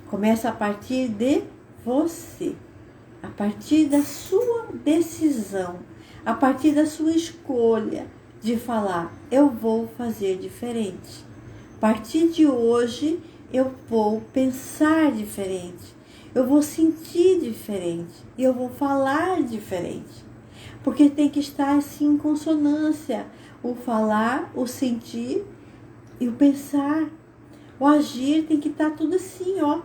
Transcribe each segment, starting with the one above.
Começa a partir de você, a partir da sua decisão, a partir da sua escolha de falar, eu vou fazer diferente. A partir de hoje, eu vou pensar diferente, eu vou sentir diferente, e eu vou falar diferente. Porque tem que estar assim em consonância, o falar, o sentir e o pensar. O agir tem que estar tudo assim, ó,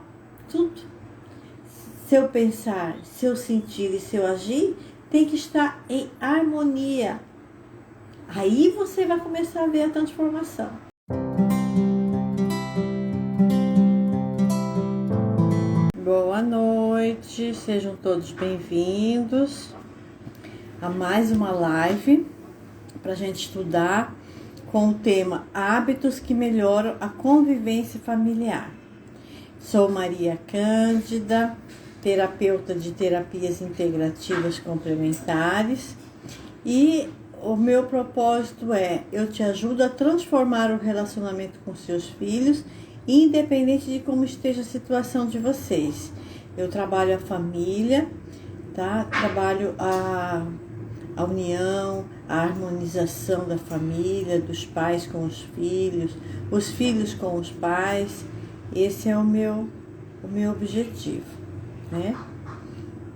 tudo. Seu pensar, seu sentir e seu agir tem que estar em harmonia. Aí você vai começar a ver a transformação. Boa noite, sejam todos bem-vindos a mais uma live para a gente estudar com o tema Hábitos que melhoram a convivência familiar. Sou Maria Cândida, terapeuta de terapias integrativas complementares, e o meu propósito é: eu te ajudo a transformar o relacionamento com seus filhos, independente de como esteja a situação de vocês. Eu trabalho a família, tá? Trabalho a união, a harmonização da família, dos pais com os filhos com os pais. Esse é o meu objetivo, né?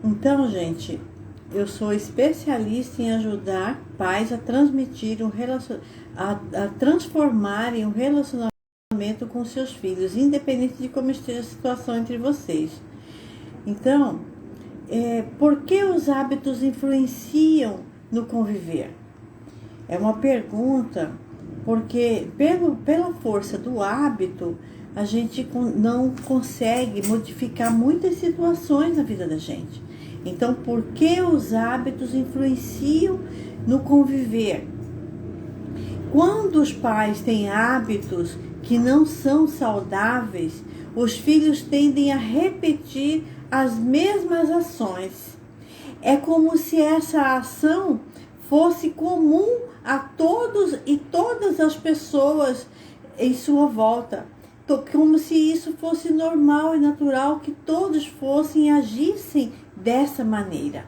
Então, gente, eu sou especialista em ajudar pais a transmitir a transformarem um relacionamento com seus filhos, independente de como esteja a situação entre vocês. Então, por que os hábitos influenciam no conviver? É uma pergunta, porque pela força do hábito, a gente não consegue modificar muitas situações na vida da gente. Então, por que os hábitos influenciam no conviver? Quando os pais têm hábitos que não são saudáveis, os filhos tendem a repetir as mesmas ações. É como se essa ação fosse comum a todos e todas as pessoas em sua volta. Como se isso fosse normal e natural, que todos fossem e agissem dessa maneira,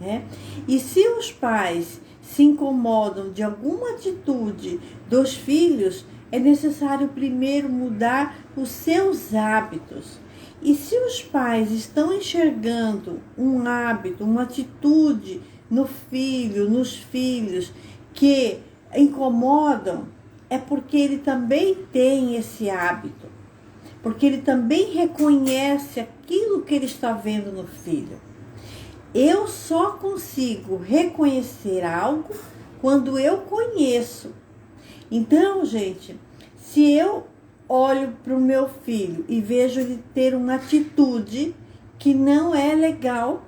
né? E se os pais se incomodam de alguma atitude dos filhos, é necessário primeiro mudar os seus hábitos. E se os pais estão enxergando um hábito, uma atitude nos filhos que incomodam, é porque ele também tem esse hábito, porque ele também reconhece aquilo que ele está vendo no filho. Eu só consigo reconhecer algo quando eu conheço. Então, gente, se eu olho para o meu filho e vejo ele ter uma atitude que não é legal,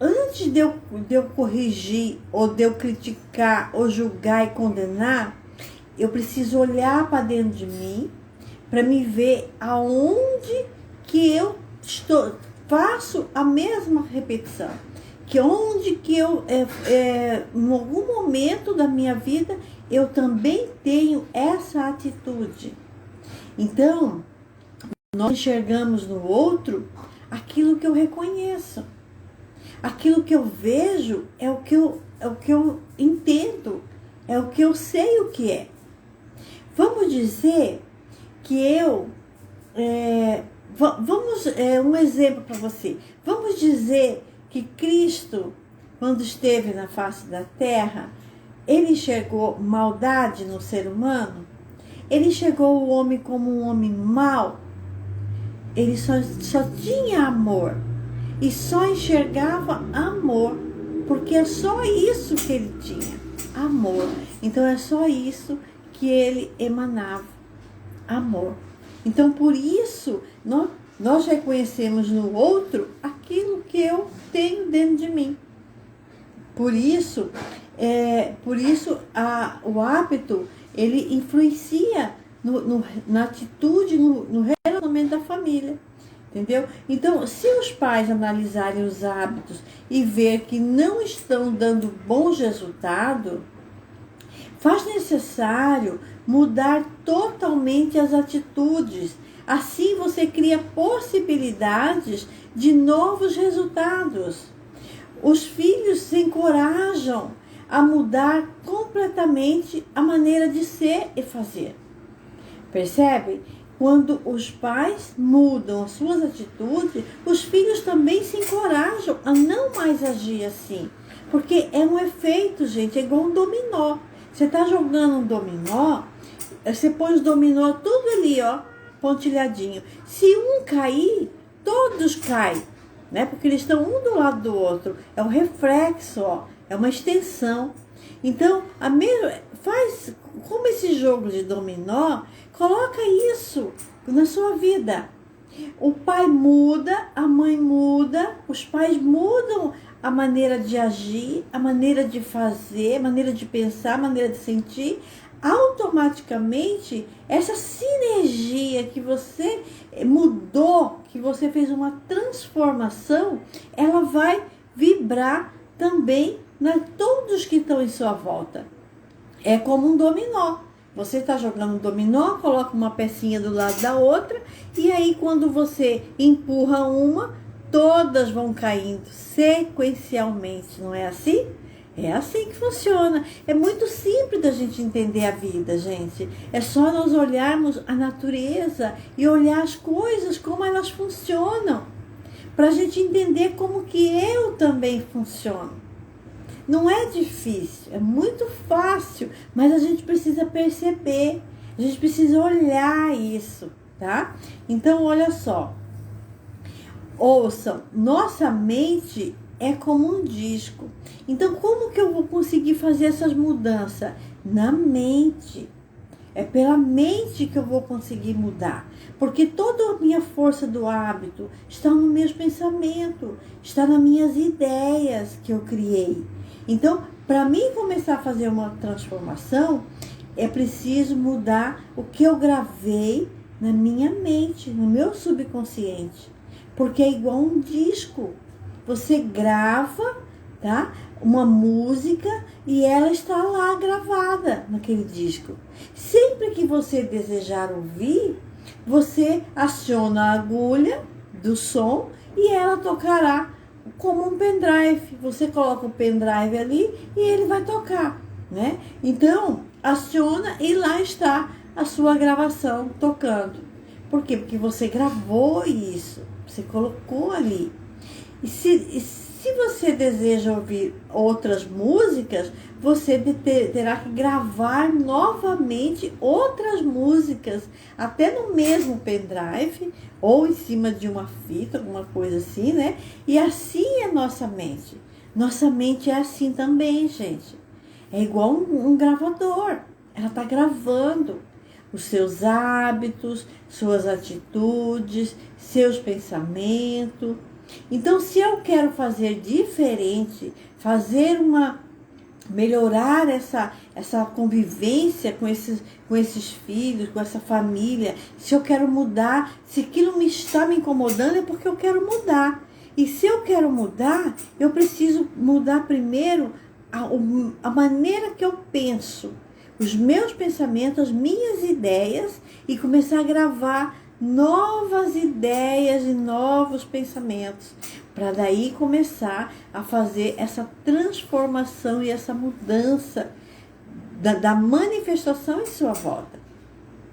antes de eu corrigir, ou de eu criticar, ou julgar e condenar, eu preciso olhar para dentro de mim, para me ver aonde que eu faço a mesma repetição. Que onde que eu, em algum momento da minha vida, eu também tenho essa atitude. Então, nós enxergamos no outro aquilo que eu reconheço. Aquilo que eu vejo é o que eu entendo, é o que eu sei o que é. Vamos dizer que um exemplo para você. Vamos dizer que Cristo, quando esteve na face da terra, ele enxergou maldade no ser humano? Ele enxergou o homem como um homem mau? Ele só tinha amor. E só enxergava amor, porque é só isso que ele tinha, amor. Então é só isso que ele emanava, amor. Então por isso nós reconhecemos no outro aquilo que eu tenho dentro de mim. Por isso o hábito, ele influencia na atitude, no relacionamento da família. Entendeu? Então, se os pais analisarem os hábitos e ver que não estão dando bons resultados, faz necessário mudar totalmente as atitudes, Assim você cria possibilidades de novos resultados. Os filhos se encorajam a mudar completamente a maneira de ser e fazer. Percebe? Quando os pais mudam as suas atitudes, os filhos também se encorajam a não mais agir assim. Porque é um efeito, gente, é igual um dominó. Você está jogando um dominó, você põe os dominó tudo ali, ó, pontilhadinho. Se um cair, todos caem, né? Porque eles estão um do lado do outro. É um reflexo, ó, é uma extensão. Então, faz como esse jogo de dominó, coloca isso na sua vida. O pai muda, a mãe muda, os pais mudam a maneira de agir, a maneira de fazer, a maneira de pensar, a maneira de sentir. Automaticamente, essa sinergia que você mudou, que você fez uma transformação, ela vai vibrar também todos que estão em sua volta. É como um dominó. Você está jogando um dominó, coloca uma pecinha do lado da outra, e aí quando você empurra uma, todas vão caindo sequencialmente, não é assim? É assim que funciona. É muito simples da gente entender a vida, gente. É só nós olharmos a natureza e olhar as coisas, como elas funcionam, para a gente entender como que eu também funciono. Não é difícil, é muito fácil, mas a gente precisa perceber, a gente precisa olhar isso, tá? Então, olha só, ouçam, nossa mente é como um disco. Então, como que eu vou conseguir fazer essas mudanças? Na mente. É pela mente que eu vou conseguir mudar. Porque toda a minha força do hábito está no meu pensamento, está nas minhas ideias que eu criei. Então, para mim começar a fazer uma transformação, é preciso mudar o que eu gravei na minha mente, no meu subconsciente. Porque é igual um disco. Você grava, tá? Uma música e ela está lá gravada naquele disco. Sempre que você desejar ouvir, você aciona a agulha do som e ela tocará como um pendrive. Você coloca o pendrive ali e ele vai tocar, né? Então, aciona e lá está a sua gravação tocando. Por quê? Porque você gravou isso, você colocou ali. E se você deseja ouvir outras músicas, você terá que gravar novamente outras músicas, até no mesmo pendrive, ou em cima de uma fita, alguma coisa assim, né? E assim é nossa mente. Nossa mente é assim também, gente. É igual um gravador. Ela está gravando os seus hábitos, suas atitudes, seus pensamentos. Então, se eu quero fazer diferente, melhorar essa convivência com esses filhos, com essa família, se eu quero mudar, se aquilo está me incomodando, é porque eu quero mudar. E se eu quero mudar, eu preciso mudar primeiro a maneira que eu penso, os meus pensamentos, as minhas ideias, e começar a gravar novas ideias e novos pensamentos, para daí começar a fazer essa transformação e essa mudança da manifestação em sua volta,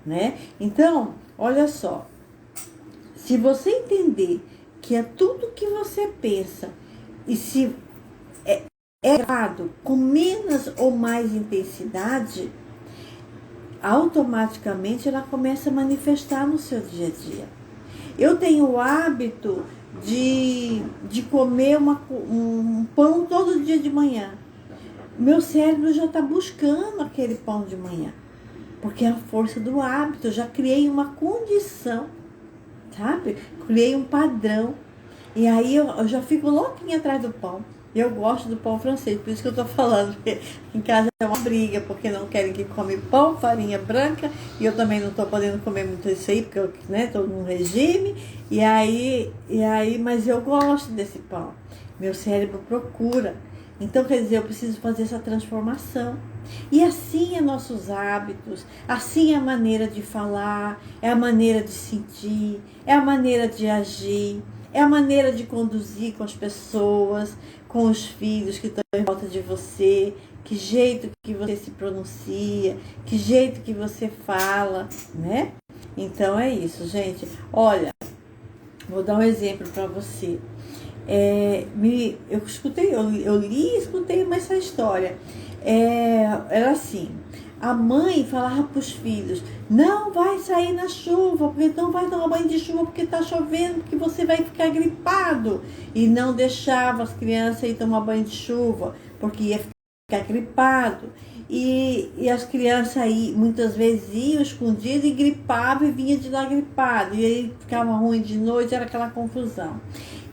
né? Então, olha só, se você entender que é tudo que você pensa e se é errado com menos ou mais intensidade, automaticamente ela começa a manifestar no seu dia a dia. Eu tenho o hábito de comer um pão todo dia de manhã. Meu cérebro já está buscando aquele pão de manhã, porque é a força do hábito. Eu já criei uma condição, sabe? Criei um padrão. E aí eu já fico louquinha atrás do pão. Eu gosto do pão francês, por isso que eu estou falando, porque em casa é uma briga, porque não querem que come pão, farinha branca, e eu também não estou podendo comer muito isso aí, porque eu estou num regime, e aí, mas eu gosto desse pão. Meu cérebro procura. Então, quer dizer, eu preciso fazer essa transformação. E assim é nossos hábitos, assim é a maneira de falar, é a maneira de sentir, é a maneira de agir, é a maneira de conduzir com as pessoas, com os filhos que estão em volta de você, que jeito que você se pronuncia, que jeito que você fala, né? Então é isso, gente. Olha, vou dar um exemplo para você. Eu li e escutei essa história. Era assim, a mãe falava para os filhos, não vai sair na chuva, porque não vai tomar banho de chuva porque está chovendo, porque você vai ficar gripado. E não deixava as crianças ir tomar banho de chuva, porque ia ficar gripado. E as crianças aí muitas vezes iam escondidas e gripavam e vinha de lá gripado. E aí ficava ruim de noite, era aquela confusão.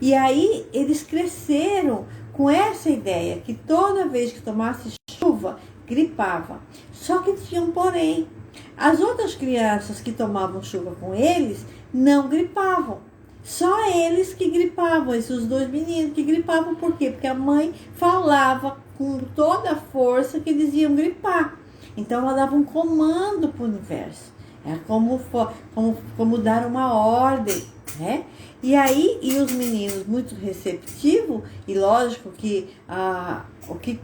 E aí eles cresceram com essa ideia, que toda vez que tomasse chuva, gripava. Só que tinha um porém. As outras crianças que tomavam chuva com eles, não gripavam. Só eles que gripavam, esses dois meninos que gripavam. Por quê? Porque a mãe falava com toda a força que eles iam gripar. Então ela dava um comando para o universo. É como dar uma ordem, né? E aí, os meninos muito receptivos, e lógico que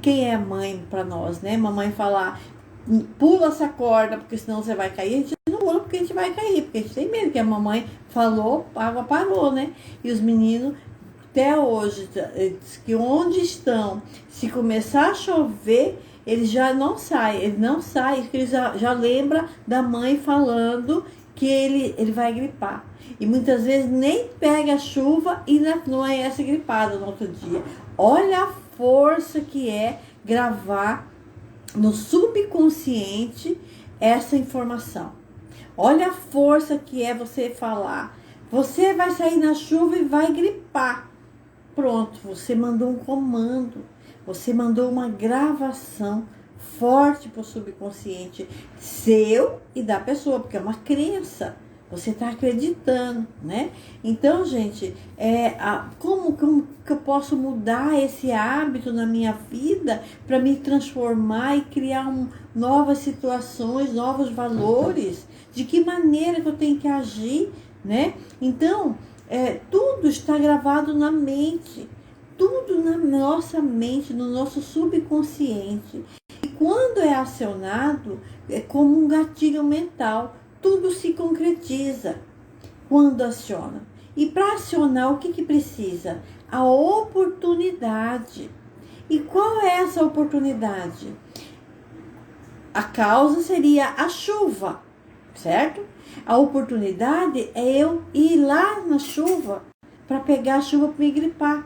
quem é mãe para nós, né? Mamãe falar, pula essa corda, porque senão você vai cair, a gente não pula porque a gente vai cair, porque a gente tem medo, que a mamãe falou, a água parou, né? E os meninos, até hoje, que onde estão, se começar a chover, eles já não saem, porque eles já lembram da mãe falando que ele vai gripar. E muitas vezes nem pega a chuva e não é essa gripada no outro dia. Olha a força que é gravar no subconsciente essa informação. Olha a força que é você falar. Você vai sair na chuva e vai gripar. Pronto, você mandou um comando. Você mandou uma gravação forte para o subconsciente seu e da pessoa, porque é uma crença. Você está acreditando, né? Então, gente, como que eu posso mudar esse hábito na minha vida para me transformar e criar novas situações, novos valores? De que maneira que eu tenho que agir, né? Então, tudo está gravado na mente. Tudo na nossa mente, no nosso subconsciente. E quando é acionado, é como um gatilho mental. Tudo se concretiza quando aciona. E para acionar, o que precisa? A oportunidade. E qual é essa oportunidade? A causa seria a chuva, certo? A oportunidade é eu ir lá na chuva para pegar a chuva para me gripar.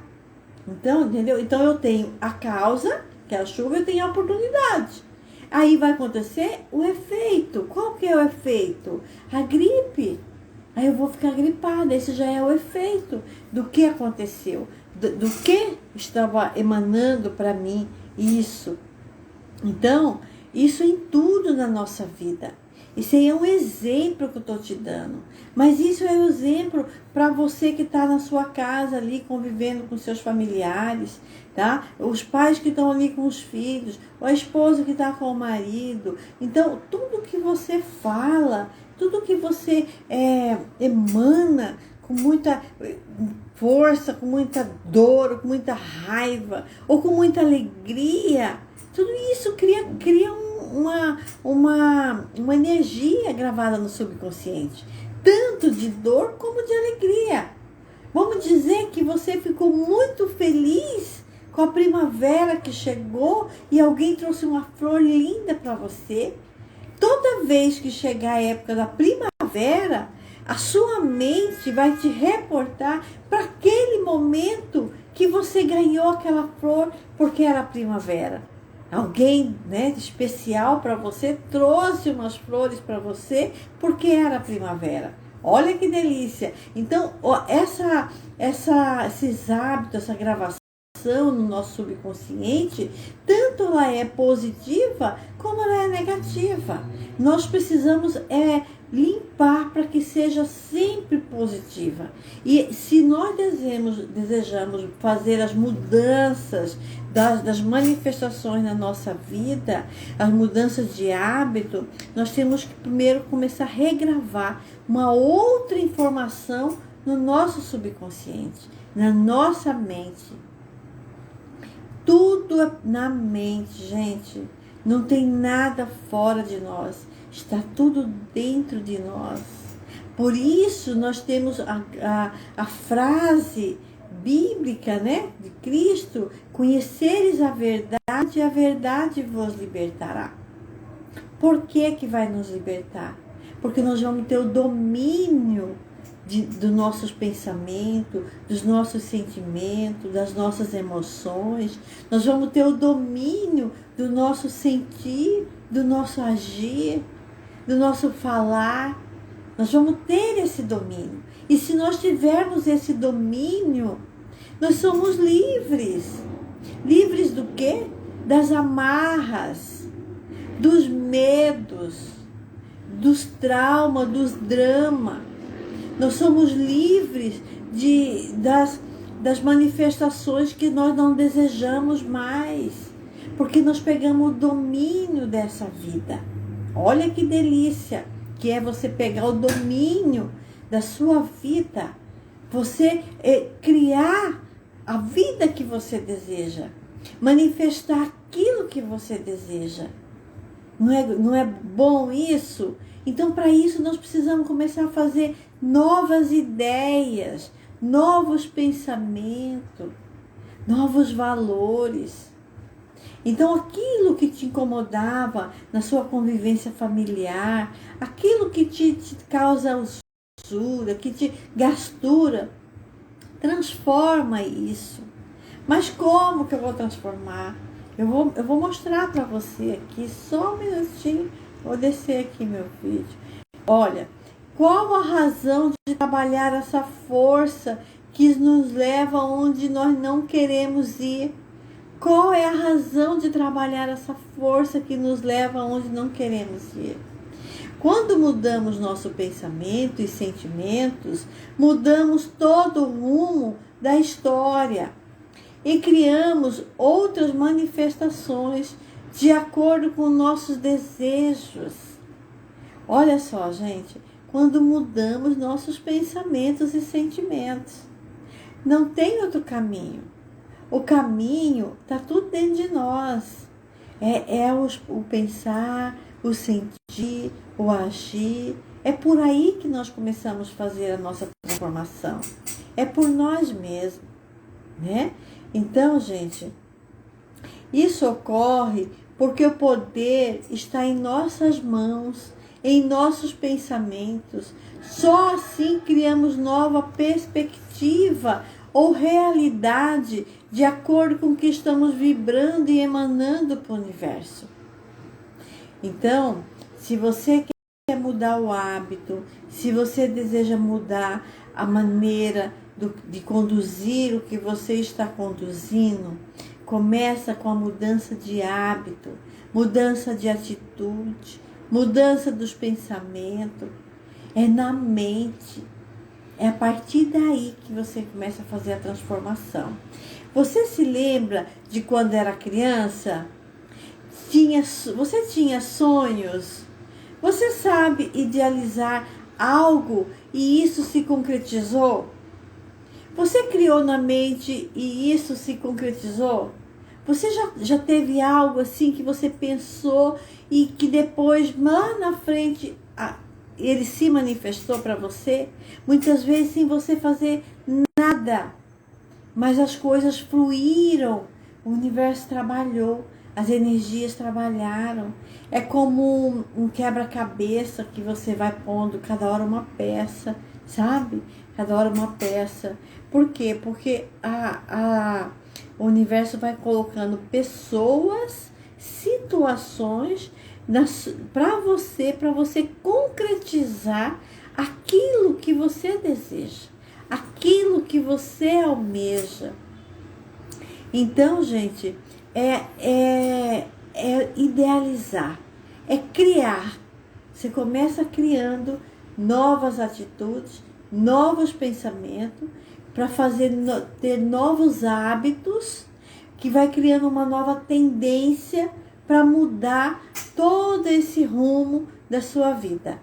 Então, entendeu? Então eu tenho a causa, que é a chuva, eu tenho a oportunidade. Aí vai acontecer o efeito. Qual que é o efeito? A gripe. Aí eu vou ficar gripada. Esse já é o efeito do que aconteceu. Do que estava emanando para mim isso. Então, isso em tudo na nossa vida. Isso aí é um exemplo que eu estou te dando. Mas isso é um exemplo para você que está na sua casa ali, convivendo com seus familiares, tá? Os pais que estão ali com os filhos, ou a esposa que está com o marido. Então, tudo que você fala, tudo que você emana com muita força, com muita dor, com muita raiva, ou com muita alegria, tudo isso cria uma energia gravada no subconsciente, tanto de dor como de alegria. Vamos dizer que você ficou muito feliz com a primavera que chegou e alguém trouxe uma flor linda para você. Toda vez que chegar a época da primavera, a sua mente vai te reportar para aquele momento que você ganhou aquela flor porque era a primavera. Alguém, né, especial para você trouxe umas flores para você porque era a primavera. Olha que delícia! Então, esses hábitos, essa gravação no nosso subconsciente, tanto ela é positiva como ela é negativa. Nós precisamos limpar para que seja sempre positiva. E se nós desejamos fazer as mudanças das manifestações na nossa vida, as mudanças de hábito, nós temos que primeiro começar a regravar uma outra informação no nosso subconsciente, na nossa mente. Tudo é na mente, gente. Não tem nada fora de nós. Está tudo dentro de nós. Por isso nós temos a frase bíblica, né, de Cristo: conhecereis a verdade e a verdade vos libertará. Por que vai nos libertar? Porque nós vamos ter o domínio dos nossos pensamentos, dos nossos sentimentos, das nossas emoções. Nós vamos ter o domínio do nosso sentir, do nosso agir, do nosso falar. Nós vamos ter esse domínio. E se nós tivermos esse domínio, nós somos livres. Livres do quê? Das amarras, dos medos, dos traumas, dos dramas. Nós somos livres das manifestações que nós não desejamos mais, porque nós pegamos o domínio dessa vida. Olha que delícia que é você pegar o domínio da sua vida, você criar a vida que você deseja, manifestar aquilo que você deseja. Não é bom isso? Então, para isso, nós precisamos começar a fazer novas ideias, novos pensamentos, novos valores. Então, aquilo que te incomodava na sua convivência familiar, aquilo que te causa usura, que te gastura, transforma isso. Mas como que eu vou transformar? Eu vou mostrar para você aqui, só um minutinho. Vou descer aqui meu vídeo. Olha, qual a razão de trabalhar essa força que nos leva onde nós não queremos ir? Qual é a razão de trabalhar essa força que nos leva onde não queremos ir? Quando mudamos nosso pensamento e sentimentos, mudamos todo o rumo da história e criamos outras manifestações de acordo com nossos desejos. Olha só, gente, quando mudamos nossos pensamentos e sentimentos, não tem outro caminho. O caminho está tudo dentro de nós. O pensar, o sentir, o agir. É por aí que nós começamos a fazer a nossa transformação. É por nós mesmos, né? Então, gente, isso ocorre porque o poder está em nossas mãos, em nossos pensamentos. Só assim criamos nova perspectiva ou realidade de acordo com o que estamos vibrando e emanando para o universo. Então, se você quer mudar o hábito, se você deseja mudar a maneira de conduzir o que você está conduzindo, começa com a mudança de hábito, mudança de atitude, mudança dos pensamentos. É na mente. É a partir daí que você começa a fazer a transformação. Você se lembra de quando era criança? Você tinha sonhos? Você sabe idealizar algo e isso se concretizou? Você criou na mente e isso se concretizou? Você já teve algo assim que você pensou e que depois, lá na frente, ele se manifestou para você? Muitas vezes sem você fazer nada, mas as coisas fluíram, o universo trabalhou, as energias trabalharam. É como um quebra-cabeça que você vai pondo cada hora uma peça, sabe? Cada hora uma peça. Por quê? Porque o universo vai colocando pessoas, situações para você concretizar aquilo que você deseja, aquilo que você almeja. Então, gente, é idealizar, é criar, Você começa criando novas atitudes, novos pensamentos, para ter novos hábitos, que vai criando uma nova tendência para mudar todo esse rumo da sua vida.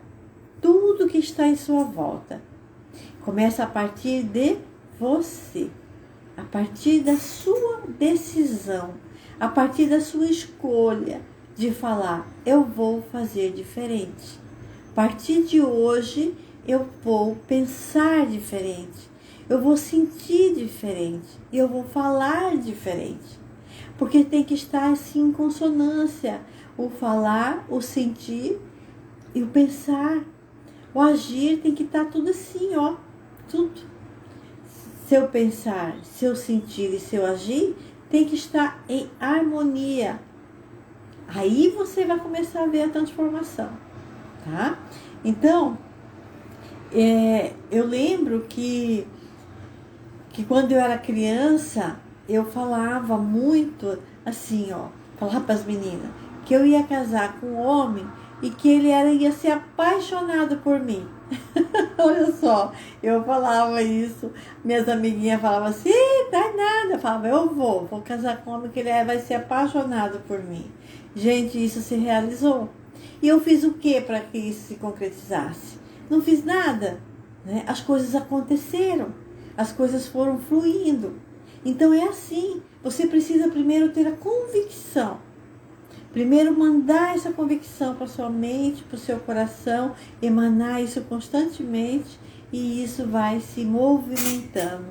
Tudo que está em sua volta começa a partir de você, a partir da sua decisão, a partir da sua escolha de falar: eu vou fazer diferente. A partir de hoje eu vou pensar diferente, eu vou sentir diferente e eu vou falar diferente. Porque tem que estar assim em consonância o falar, o sentir e o pensar. O agir tem que estar tudo assim, ó, tudo. Seu pensar, seu sentir e seu agir tem que estar em harmonia. Aí você vai começar a ver a transformação, tá? Então, eu lembro que quando eu era criança, eu falava muito assim, ó, falava para as meninas, que eu ia casar com um homem e que ele ia ser apaixonado por mim. Olha só, eu falava isso, minhas amiguinhas falavam assim: dá nada. Eu falava: eu vou casar com um homem que ele vai ser apaixonado por mim. Gente, isso se realizou. E eu fiz o que para que isso se concretizasse? Não fiz nada, né? As coisas aconteceram, as coisas foram fluindo. Então é assim, você precisa primeiro ter a convicção. Primeiro mandar essa convicção para sua mente, para o seu coração, emanar isso constantemente, e isso vai se movimentando,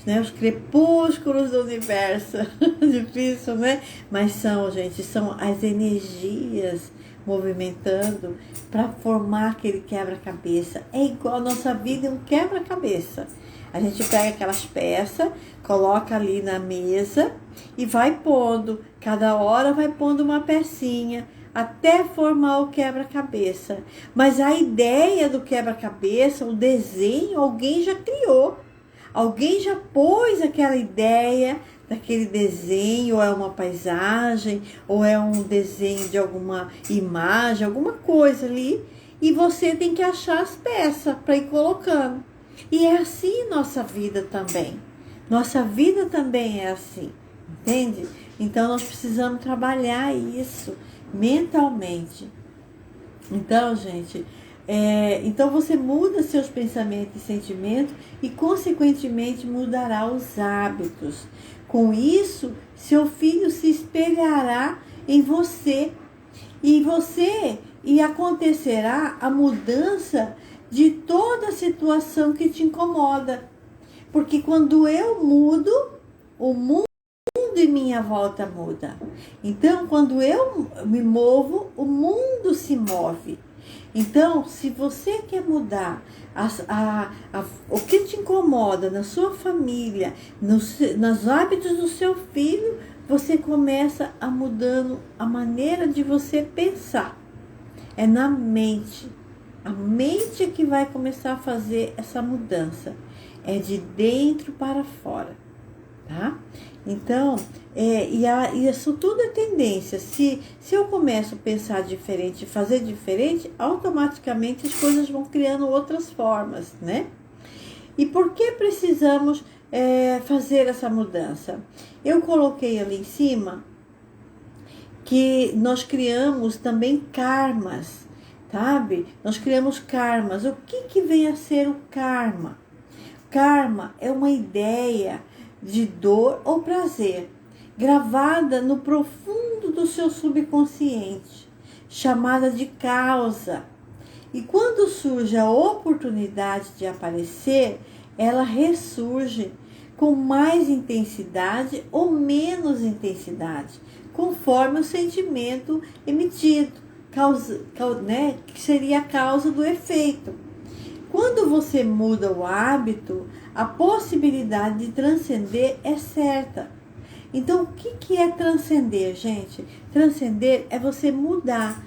né? Os crepúsculos do universo, difícil, né? Mas são, gente, são as energias movimentando para formar aquele quebra-cabeça. É igual a nossa vida, é um quebra-cabeça. A gente pega aquelas peças, coloca ali na mesa e vai pondo, cada hora vai pondo uma pecinha, até formar o quebra-cabeça. Mas a ideia do quebra-cabeça, o desenho, alguém já criou. Alguém já pôs aquela ideia daquele desenho, ou é uma paisagem, ou é um desenho de alguma imagem, alguma coisa ali, e você tem que achar as peças para ir colocando. E é assim nossa vida também. Nossa vida também é assim, entende? Então nós precisamos trabalhar isso mentalmente. Então, gente, então você muda seus pensamentos e sentimentos e, consequentemente, mudará os hábitos. Com isso, seu filho se espelhará em você e acontecerá a mudança de toda a situação que te incomoda. Porque quando eu mudo, o mundo em minha volta muda. Então, quando eu me movo, o mundo se move. Então, se você quer mudar o que te incomoda na sua família, nos hábitos do seu filho, você começa a mudando a maneira de você pensar. É na mente. A mente é que vai começar a fazer essa mudança. É de dentro para fora, tá? Então, isso tudo é tendência. Se eu começo a pensar diferente, fazer diferente, automaticamente as coisas vão criando outras formas, né? E por que precisamos fazer essa mudança? Eu coloquei ali em cima que nós criamos também karmas, sabe? Nós criamos karmas. O que vem a ser o karma? Karma é uma ideia de dor ou prazer, gravada no profundo do seu subconsciente, chamada de causa. E quando surge a oportunidade de aparecer, ela ressurge com mais intensidade ou menos intensidade, conforme o sentimento emitido, que seria a causa do efeito. Quando você muda o hábito, a possibilidade de transcender é certa. Então, o que é transcender, gente? Transcender é você mudar.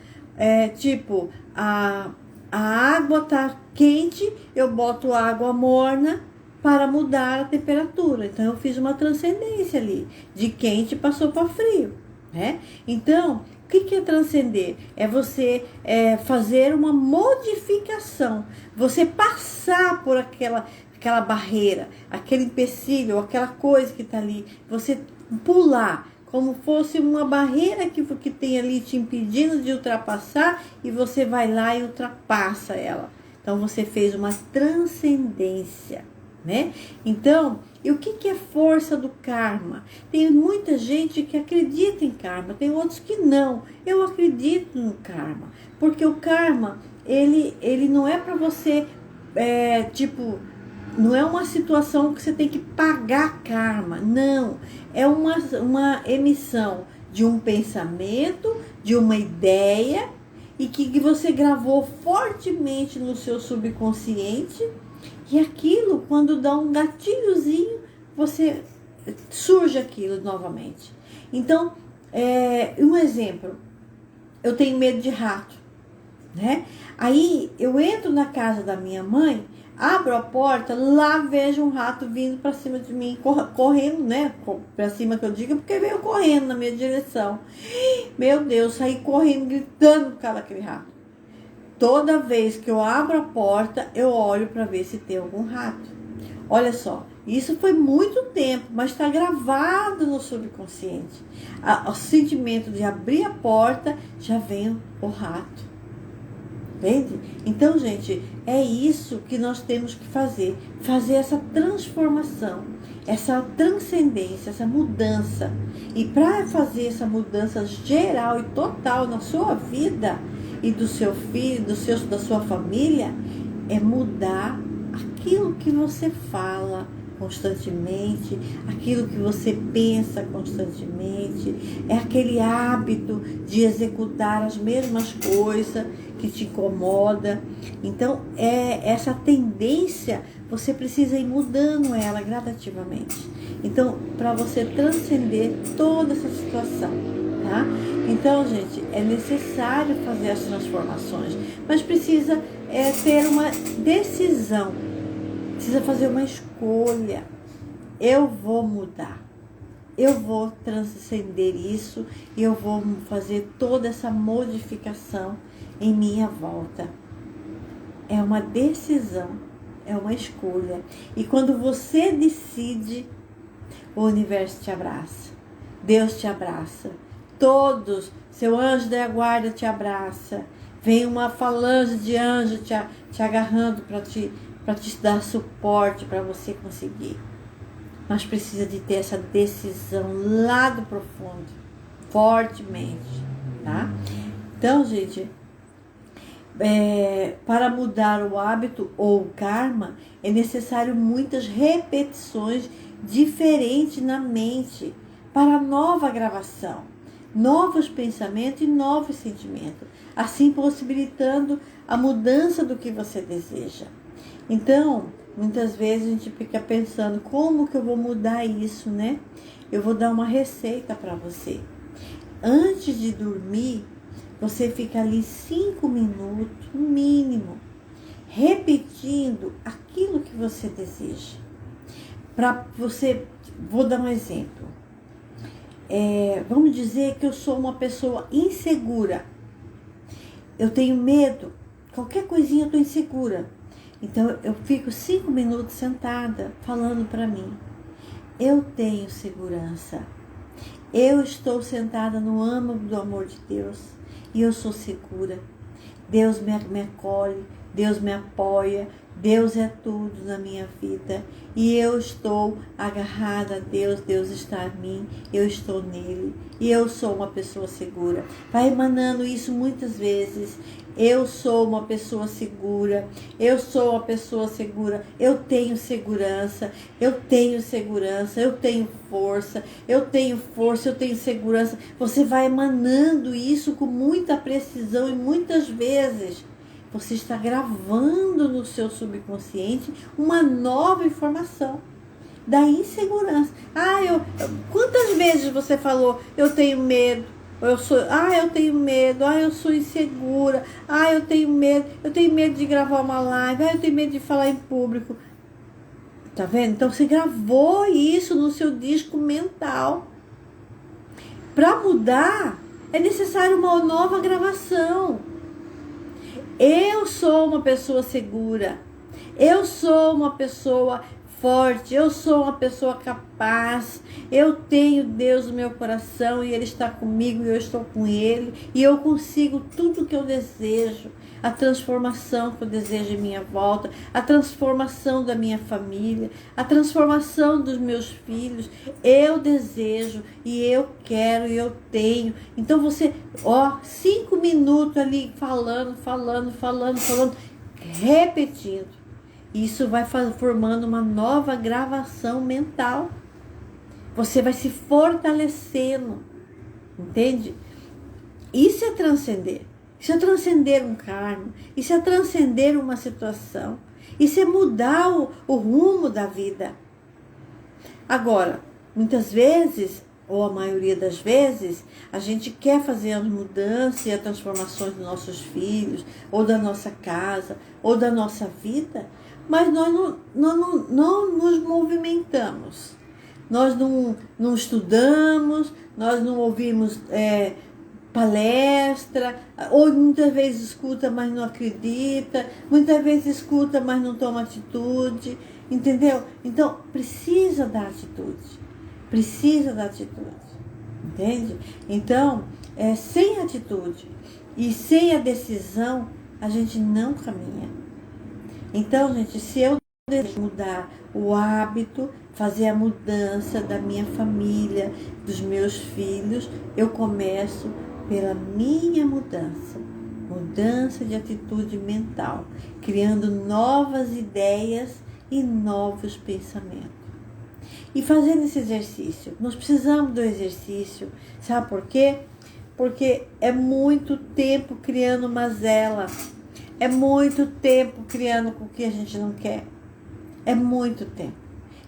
Tipo, a água está quente, eu boto água morna para mudar a temperatura. Então, eu fiz uma transcendência ali. De quente passou para frio, né? Então, O que é transcender? É você fazer uma modificação. Você passar por aquela barreira, aquele empecilho, aquela coisa que está ali. Você pular, como fosse uma barreira que tem ali te impedindo de ultrapassar, e você vai lá e ultrapassa ela. Então, você fez uma transcendência, né? Então, e o que é força do karma? Tem muita gente que acredita em karma, tem outros que não. Eu acredito no karma, porque o karma, ele não é para você, não é uma situação que você tem que pagar karma, não. É uma emissão de um pensamento, de uma ideia, e que você gravou fortemente no seu subconsciente, e aquilo, quando dá um gatilhozinho, surge aquilo novamente. Então, um exemplo, eu tenho medo de rato, né? Aí eu entro na casa da minha mãe, abro a porta, lá vejo um rato vindo para cima de mim, correndo, né? Para cima que eu digo, porque veio correndo na minha direção. Meu Deus, saí correndo, gritando por causa daquele rato. Toda vez que eu abro a porta, eu olho para ver se tem algum rato. Olha só, isso foi muito tempo, mas está gravado no subconsciente. O sentimento de abrir a porta, já vem o rato. Entende? Então, gente, é isso que nós temos que fazer. Fazer essa transformação, essa transcendência, essa mudança. E para fazer essa mudança geral e total na sua vida e do seu filho, da sua família, é mudar aquilo que você fala constantemente, aquilo que você pensa constantemente, é aquele hábito de executar as mesmas coisas que te incomoda. Então, essa tendência, você precisa ir mudando ela gradativamente. Então, para você transcender toda essa situação, tá? Então, gente, é necessário fazer as transformações, mas precisa ter uma decisão, precisa fazer uma escolha. Eu vou mudar, eu vou transcender isso e eu vou fazer toda essa modificação em minha volta. É uma decisão, é uma escolha. E quando você decide, o universo te abraça, Deus te abraça, todos, seu anjo da guarda te abraça, vem uma falange de anjos te agarrando para te dar suporte para você conseguir. Mas precisa de ter essa decisão lá do profundo, fortemente, tá? Então, gente, para mudar o hábito ou o karma, é necessário muitas repetições diferentes na mente para nova gravação, novos pensamentos e novos sentimentos, assim possibilitando a mudança do que você deseja. Então, muitas vezes a gente fica pensando, como que eu vou mudar isso, né? Eu vou dar uma receita para você. Antes de dormir, você fica ali 5 minutos, no mínimo, repetindo aquilo que você deseja. Vou dar um exemplo. Vamos dizer que eu sou uma pessoa insegura. Eu tenho medo, qualquer coisinha eu estou insegura. Então, eu fico 5 minutos sentada, falando para mim. Eu tenho segurança. Eu estou sentada no âmago do amor de Deus. E eu sou segura. Deus me acolhe, Deus me apoia, Deus é tudo na minha vida. E eu estou agarrada a Deus, Deus está em mim, eu estou nele. E eu sou uma pessoa segura. Vai emanando isso muitas vezes. Eu sou uma pessoa segura, eu sou uma pessoa segura, eu tenho segurança, eu tenho segurança, eu tenho força, eu tenho força, eu tenho segurança. Você vai emanando isso com muita precisão e muitas vezes você está gravando no seu subconsciente uma nova informação da insegurança. Quantas vezes você falou, eu tenho medo? Eu tenho medo, eu sou insegura, eu tenho medo de gravar uma live, eu tenho medo de falar em público. Tá vendo? Então você gravou isso no seu disco mental. Para mudar, É necessário uma nova gravação. Eu sou uma pessoa segura. Eu sou uma pessoa forte. Eu sou uma pessoa capaz. Eu tenho Deus no meu coração e Ele está comigo e eu estou com Ele. E eu consigo tudo o que eu desejo. A transformação que eu desejo em minha volta. A transformação da minha família. A transformação dos meus filhos. Eu desejo e eu quero e eu tenho. Então você, 5 minutos ali falando, repetindo. Isso vai formando uma nova gravação mental. Você vai se fortalecendo. Entende? Isso é transcender. Isso é transcender um karma. Isso é transcender uma situação. Isso é mudar o rumo da vida. Agora, muitas vezes, ou a maioria das vezes, a gente quer fazer as mudanças e as transformações dos nossos filhos, ou da nossa casa, ou da nossa vida, mas nós não nos movimentamos. Nós não estudamos, nós não ouvimos palestra, ou muitas vezes escuta, mas não acredita, muitas vezes escuta, mas não toma atitude, entendeu? Então, precisa da atitude. Precisa da atitude, entende? Então, sem atitude e sem a decisão, a gente não caminha. Então, gente, se eu desejo mudar o hábito, fazer a mudança da minha família, dos meus filhos, eu começo pela minha mudança. Mudança de atitude mental, criando novas ideias e novos pensamentos. E fazendo esse exercício, nós precisamos do exercício, sabe por quê? Porque é muito tempo criando mazela, é muito tempo criando com o que a gente não quer, é muito tempo.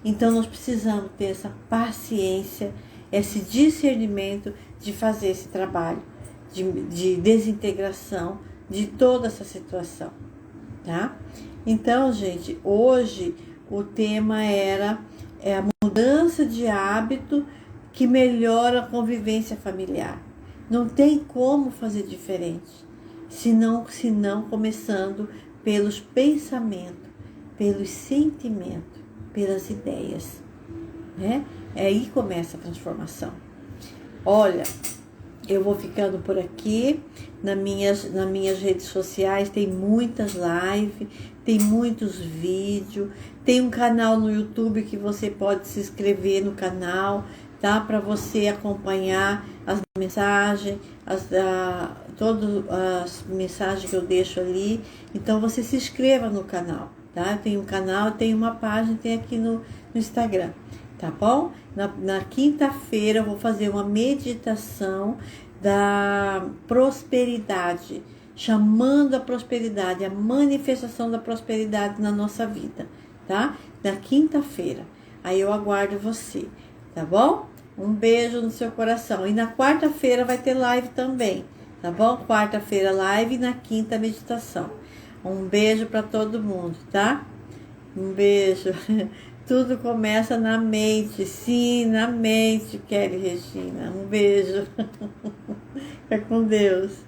Então nós precisamos ter essa paciência, esse discernimento de fazer esse trabalho de desintegração de toda essa situação, tá? Então, gente, hoje o tema era a mudança de hábito que melhora a convivência familiar. Não tem como fazer diferente, senão começando pelos pensamentos, pelos sentimentos, pelas ideias, né? Aí começa a transformação. Olha, eu vou ficando por aqui. Nas minhas redes sociais tem muitas lives, tem muitos vídeos, tem um canal no YouTube que você pode se inscrever no canal, tá? Para você acompanhar as mensagens, todas as mensagens que eu deixo ali. Então você se inscreva no canal, tá? Eu tenho um canal, eu tenho uma página, tem aqui no Instagram, tá bom? Na quinta-feira eu vou fazer uma meditação da prosperidade, chamando a prosperidade, a manifestação da prosperidade na nossa vida, tá? Na quinta-feira. Aí eu aguardo você, tá bom? Um beijo no seu coração. E na quarta-feira vai ter live também, tá bom? Quarta-feira live e na quinta meditação. Um beijo para todo mundo, tá? Um beijo. Tudo começa na mente, sim, na mente, Kelly Regina. Um beijo. Fica com Deus.